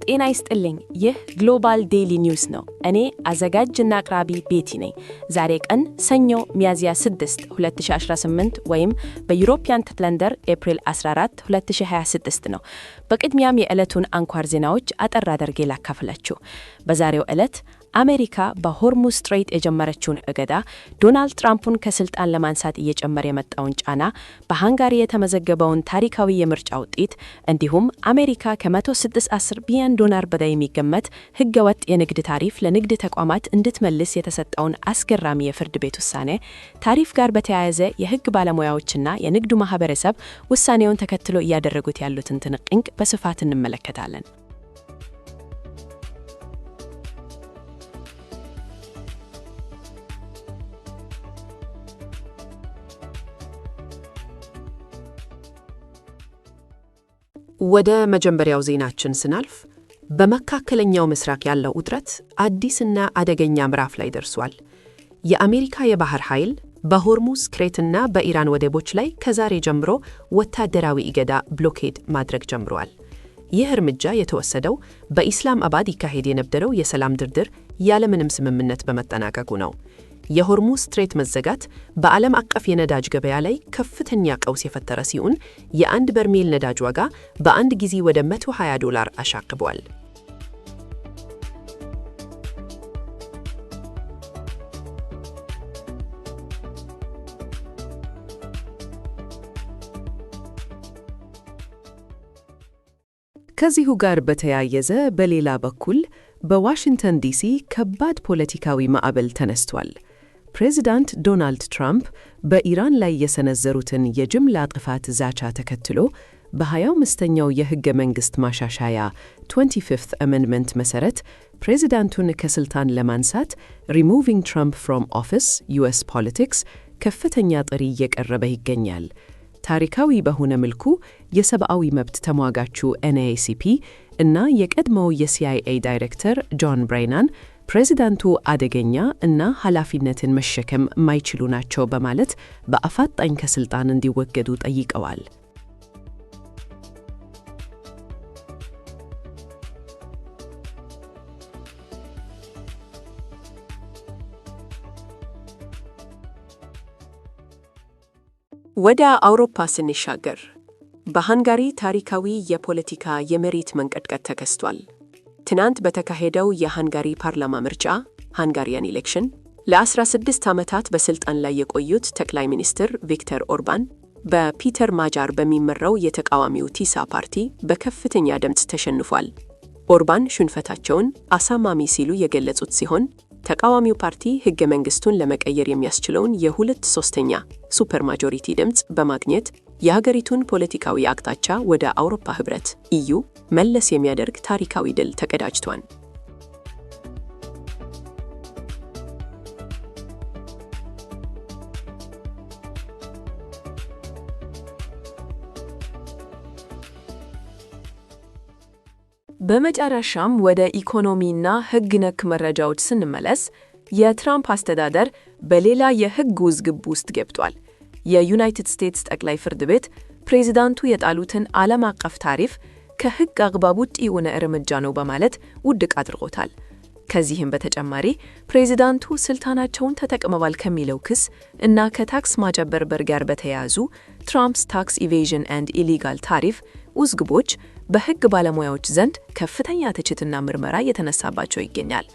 ጤና ይስጥልኝ። ይህ ግሎባል ዴይሊ ኒውስ ነው። እኔ አዘጋጅና አቅራቢ ቤቲ ነኝ። ዛሬ ቀን ሰኞ ሚያዝያ 6 2018 ወይም በዩሮፒያን ካሌንደር ኤፕሪል 14 2026 ነው። በቅድሚያም የዕለቱን አንኳር ዜናዎች አጠር አድርጌ ላካፍላችሁ። በዛሬው ዕለት አሜሪካ በሆርሙዝ ስትሬት የጀመረችውን እገዳ፣ ዶናልድ ትራምፕን ከስልጣን ለማንሳት እየጨመረ የመጣውን ጫና፣ በሃንጋሪ የተመዘገበውን ታሪካዊ የምርጫ ውጤት እንዲሁም አሜሪካ ከ160 ቢሊዮን ዶላር በላይ የሚገመት ህገወጥ የንግድ ታሪፍ ለንግድ ተቋማት እንድትመልስ የተሰጠውን አስገራሚ የፍርድ ቤት ውሳኔ፣ ታሪፍ ጋር በተያያዘ የህግ ባለሙያዎችና የንግዱ ማህበረሰብ ውሳኔውን ተከትሎ እያደረጉት ያሉትን ትንቅንቅ በስፋት እንመለከታለን። ወደ መጀመሪያው ዜናችን ስናልፍ በመካከለኛው ምስራቅ ያለው ውጥረት አዲስና አደገኛ ምዕራፍ ላይ ደርሷል። የአሜሪካ የባህር ኃይል በሆርሙዝ ስትሬትና በኢራን ወደቦች ላይ ከዛሬ ጀምሮ ወታደራዊ እገዳ ብሎኬድ ማድረግ ጀምሯል። ይህ እርምጃ የተወሰደው በኢስላም አባድ ይካሄድ የነበረው የሰላም ድርድር ያለምንም ስምምነት በመጠናቀቁ ነው። የሆርሙዝ ስትሬት መዘጋት በዓለም አቀፍ የነዳጅ ገበያ ላይ ከፍተኛ ቀውስ የፈጠረ ሲሆን የአንድ በርሜል ነዳጅ ዋጋ በአንድ ጊዜ ወደ $120 አሻቅቧል። ከዚሁ ጋር በተያያዘ በሌላ በኩል በዋሽንግተን ዲሲ ከባድ ፖለቲካዊ ማዕበል ተነስቷል። ፕሬዚዳንት ዶናልድ ትራምፕ በኢራን ላይ የሰነዘሩትን የጅምላ ጥፋት ዛቻ ተከትሎ በ25ኛው የሕገ መንግሥት ማሻሻያ 25th አሜንድመንት መሠረት ፕሬዚዳንቱን ከስልጣን ለማንሳት ሪሙቪንግ ትራምፕ ፍሮም ኦፊስ ዩኤስ ፖለቲክስ ከፍተኛ ጥሪ እየቀረበ ይገኛል። ታሪካዊ በሆነ መልኩ የሰብአዊ መብት ተሟጋቹ NAACP እና የቀድሞው የሲአይኤ ዳይሬክተር ጆን ብሬናን ፕሬዚዳንቱ አደገኛ እና ኃላፊነትን መሸከም ማይችሉ ናቸው በማለት በአፋጣኝ ከስልጣን እንዲወገዱ ጠይቀዋል። ወደ አውሮፓ ስንሻገር በሃንጋሪ ታሪካዊ የፖለቲካ የመሬት መንቀጥቀጥ ተከስቷል። ትናንት በተካሄደው የሃንጋሪ ፓርላማ ምርጫ ሃንጋሪያን ኢሌክሽን ለ16 ዓመታት በስልጣን ላይ የቆዩት ጠቅላይ ሚኒስትር ቪክተር ኦርባን በፒተር ማጃር በሚመራው የተቃዋሚው ቲሳ ፓርቲ በከፍተኛ ድምፅ ተሸንፏል። ኦርባን ሽንፈታቸውን አሳማሚ ሲሉ የገለጹት ሲሆን ተቃዋሚው ፓርቲ ሕገ መንግሥቱን ለመቀየር የሚያስችለውን የ2/3 ሱፐር ማጆሪቲ ድምፅ በማግኘት የሀገሪቱን ፖለቲካዊ አቅጣጫ ወደ አውሮፓ ህብረት EU መለስ የሚያደርግ ታሪካዊ ድል ተቀዳጅቷል። በመጨረሻም ወደ ኢኮኖሚና ሕግ ነክ መረጃዎች ስንመለስ የትራምፕ አስተዳደር በሌላ የሕግ ውዝግብ ውስጥ ገብቷል። የዩናይትድ ስቴትስ ጠቅላይ ፍርድ ቤት ፕሬዚዳንቱ የጣሉትን ዓለም አቀፍ ታሪፍ ከሕግ አግባብ ውጭ የሆነ እርምጃ ነው በማለት ውድቅ አድርጎታል። ከዚህም በተጨማሪ ፕሬዚዳንቱ ስልጣናቸውን ተጠቅመዋል ከሚለው ክስ እና ከታክስ ማጭበርበር ጋር በተያያዙ ትራምፕስ ታክስ ኢቬዥን ኤንድ ኢሊጋል ታሪፍ ውዝግቦች በሕግ ባለሙያዎች ዘንድ ከፍተኛ ትችትና ምርመራ የተነሳባቸው ይገኛል።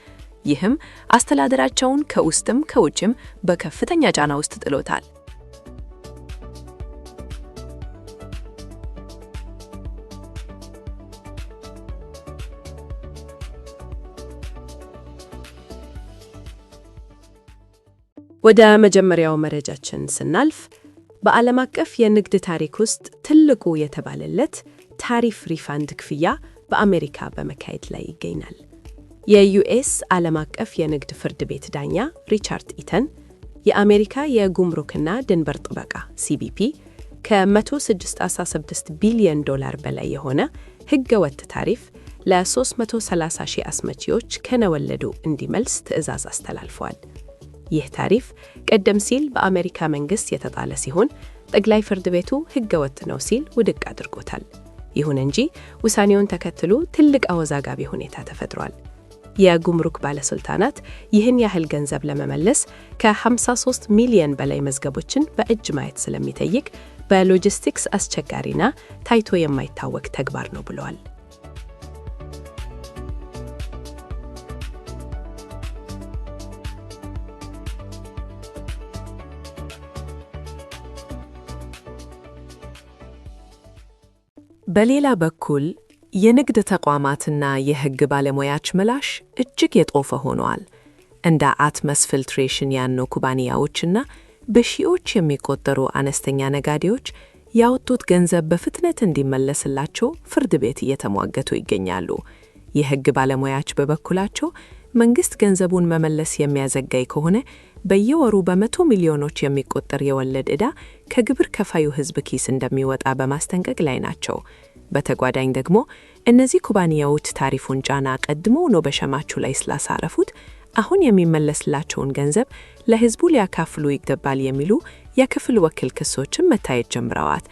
ይህም አስተዳደራቸውን ከውስጥም ከውጭም በከፍተኛ ጫና ውስጥ ጥሎታል። ወደ መጀመሪያው መረጃችን ስናልፍ በዓለም አቀፍ የንግድ ታሪክ ውስጥ ትልቁ የተባለለት ታሪፍ ሪፋንድ ክፍያ በአሜሪካ በመካሄድ ላይ ይገኛል። የዩኤስ ዓለም አቀፍ የንግድ ፍርድ ቤት ዳኛ ሪቻርድ ኢተን የአሜሪካ የጉምሩክና ድንበር ጥበቃ CBP ከ166 ቢሊዮን ዶላር በላይ የሆነ ህገወጥ ታሪፍ ለ330 ሺህ አስመጪዎች ከነወለዱ እንዲመልስ ትዕዛዝ አስተላልፈዋል። ይህ ታሪፍ ቀደም ሲል በአሜሪካ መንግስት የተጣለ ሲሆን ጠቅላይ ፍርድ ቤቱ ህገወጥ ነው ሲል ውድቅ አድርጎታል። ይሁን እንጂ ውሳኔውን ተከትሎ ትልቅ አወዛጋቢ ሁኔታ ተፈጥሯል። የጉምሩክ ባለስልጣናት ይህን ያህል ገንዘብ ለመመለስ ከ53 ሚሊዮን በላይ መዝገቦችን በእጅ ማየት ስለሚጠይቅ በሎጂስቲክስ አስቸጋሪና ታይቶ የማይታወቅ ተግባር ነው ብለዋል። በሌላ በኩል የንግድ ተቋማትና የሕግ ባለሙያዎች ምላሽ እጅግ የጦፈ ሆነዋል። እንደ አትመስ ፊልትሬሽን ያሉ ኩባንያዎችና በሺዎች የሚቆጠሩ አነስተኛ ነጋዴዎች ያወጡት ገንዘብ በፍጥነት እንዲመለስላቸው ፍርድ ቤት እየተሟገቱ ይገኛሉ። የሕግ ባለሙያዎች በበኩላቸው መንግሥት ገንዘቡን መመለስ የሚያዘጋይ ከሆነ በየወሩ በመቶ ሚሊዮኖች የሚቆጠር የወለድ ዕዳ ከግብር ከፋዩ ሕዝብ ኪስ እንደሚወጣ በማስጠንቀቅ ላይ ናቸው። በተጓዳኝ ደግሞ እነዚህ ኩባንያዎች ታሪፉን ጫና ቀድሞውኑ በሸማቹ ላይ ስላሳረፉት አሁን የሚመለስላቸውን ገንዘብ ለሕዝቡ ሊያካፍሉ ይገባል የሚሉ የክፍል ወኪል ክሶችን መታየት ጀምረዋል።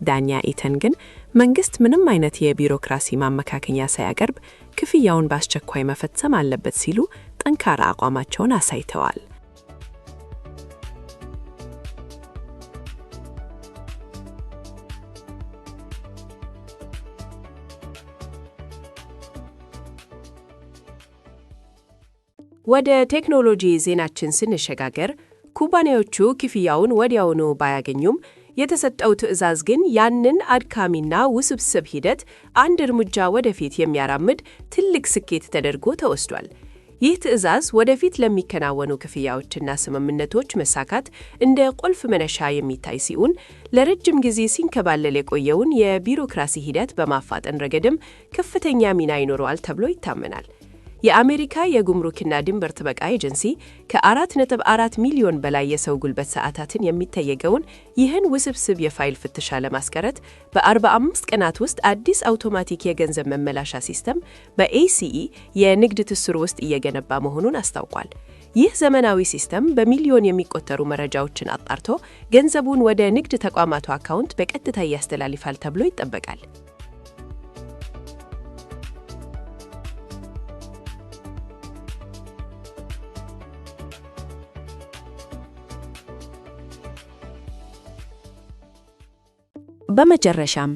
ዳኛ ኢተን ግን መንግሥት ምንም አይነት የቢሮክራሲ ማመካከኛ ሳያቀርብ ክፍያውን በአስቸኳይ መፈጸም አለበት ሲሉ ጠንካራ አቋማቸውን አሳይተዋል። ወደ ቴክኖሎጂ ዜናችን ስንሸጋገር ኩባንያዎቹ ክፍያውን ወዲያውኑ ባያገኙም የተሰጠው ትዕዛዝ ግን ያንን አድካሚና ውስብስብ ሂደት አንድ እርምጃ ወደፊት የሚያራምድ ትልቅ ስኬት ተደርጎ ተወስዷል። ይህ ትዕዛዝ ወደፊት ለሚከናወኑ ክፍያዎችና ስምምነቶች መሳካት እንደ ቁልፍ መነሻ የሚታይ ሲሆን ለረጅም ጊዜ ሲንከባለል የቆየውን የቢሮክራሲ ሂደት በማፋጠን ረገድም ከፍተኛ ሚና ይኖረዋል ተብሎ ይታመናል። የአሜሪካ የጉምሩክና ድንበር ጥበቃ ኤጀንሲ ከ4.4 ሚሊዮን በላይ የሰው ጉልበት ሰዓታትን የሚጠየቀውን ይህን ውስብስብ የፋይል ፍተሻ ለማስቀረት በ45 ቀናት ውስጥ አዲስ አውቶማቲክ የገንዘብ መመላሻ ሲስተም በኤሲኢ የንግድ ትስስር ውስጥ እየገነባ መሆኑን አስታውቋል። ይህ ዘመናዊ ሲስተም በሚሊዮን የሚቆጠሩ መረጃዎችን አጣርቶ ገንዘቡን ወደ ንግድ ተቋማቱ አካውንት በቀጥታ ያስተላልፋል ተብሎ ይጠበቃል። በመጨረሻም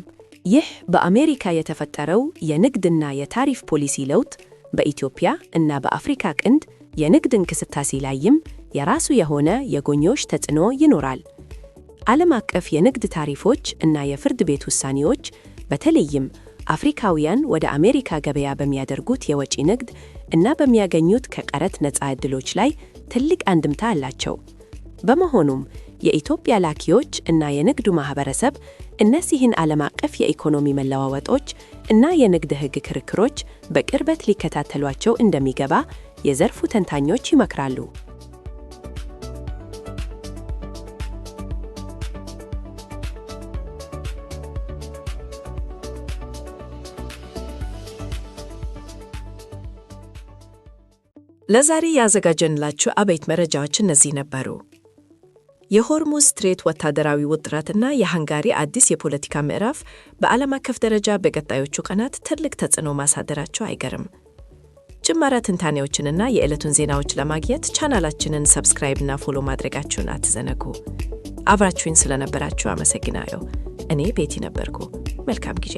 ይህ በአሜሪካ የተፈጠረው የንግድና የታሪፍ ፖሊሲ ለውጥ በኢትዮጵያ እና በአፍሪካ ቀንድ የንግድ እንቅስቃሴ ላይም የራሱ የሆነ የጎንዮሽ ተጽዕኖ ይኖራል። ዓለም አቀፍ የንግድ ታሪፎች እና የፍርድ ቤት ውሳኔዎች በተለይም አፍሪካውያን ወደ አሜሪካ ገበያ በሚያደርጉት የወጪ ንግድ እና በሚያገኙት ከቀረጥ ነፃ ዕድሎች ላይ ትልቅ አንድምታ አላቸው። በመሆኑም የኢትዮጵያ ላኪዎች እና የንግዱ ማህበረሰብ እነዚህን ዓለም አቀፍ የኢኮኖሚ መለዋወጦች እና የንግድ ሕግ ክርክሮች በቅርበት ሊከታተሏቸው እንደሚገባ የዘርፉ ተንታኞች ይመክራሉ። ለዛሬ ያዘጋጀንላችሁ አበይት መረጃዎች እነዚህ ነበሩ። የሆርሙዝ ስትሬት ወታደራዊ ውጥረትና የሃንጋሪ አዲስ የፖለቲካ ምዕራፍ በዓለም አቀፍ ደረጃ በቀጣዮቹ ቀናት ትልቅ ተጽዕኖ ማሳደራቸው አይገርም። ጭማሪ ትንታኔዎችንና የዕለቱን ዜናዎች ለማግኘት ቻናላችንን ሰብስክራይብና ፎሎ ማድረጋችሁን አትዘነጉ። አብራችሁን ስለነበራችሁ አመሰግናለሁ። እኔ ቤቲ ነበርኩ። መልካም ጊዜ።